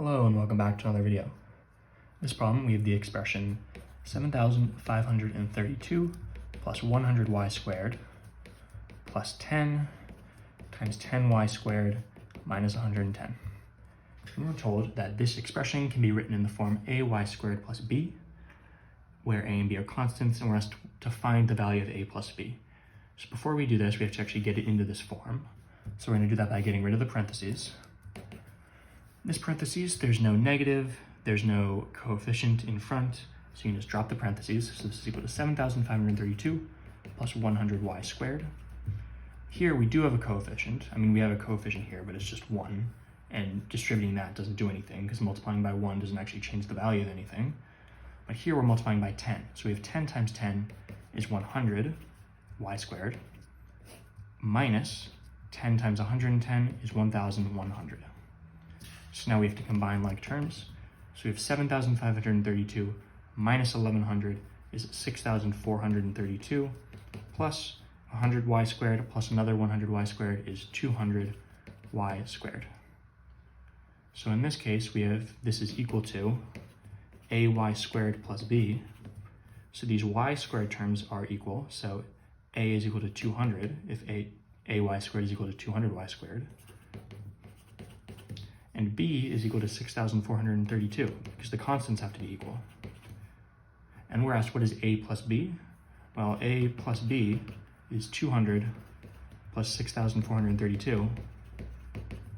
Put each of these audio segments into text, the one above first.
Hello and welcome back to another video. In this problem we have the expression 7532 plus 100y squared plus 10 times 10y squared minus 110. And we're told that this expression can be written in the form ay squared plus b, where a and b are constants, and we're asked to find the value of a plus b. So before we do this, we have to actually get it into this form. So we're going to do that by getting rid of the parentheses. This parentheses, there's no negative, there's no coefficient in front, so you can just drop the parentheses. So this is equal to 7,532 plus 100y squared. Here we do have a coefficient. We have a coefficient here, but it's just 1, and distributing that doesn't do anything because multiplying by 1 doesn't actually change the value of anything. But here we're multiplying by 10, so we have 10 times 10 is 100y squared minus 10 times 110 is 1,100. So now we have to combine like terms. So we have 7,532 minus 1,100 is 6,432 plus 100y squared plus another 100y squared is 200y squared. So in this case, we have this is equal to ay squared plus b. So these y squared terms are equal. So a is equal to 200 if ay squared is equal to 200y squared. And b is equal to 6,432 because the constants have to be equal. And we're asked, what is a plus b? Well, a plus b is 200 plus 6,432,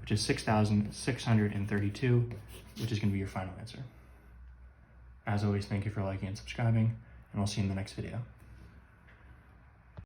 which is 6,632, which is going to be your final answer. As always, thank you for liking and subscribing, and I'll see you in the next video.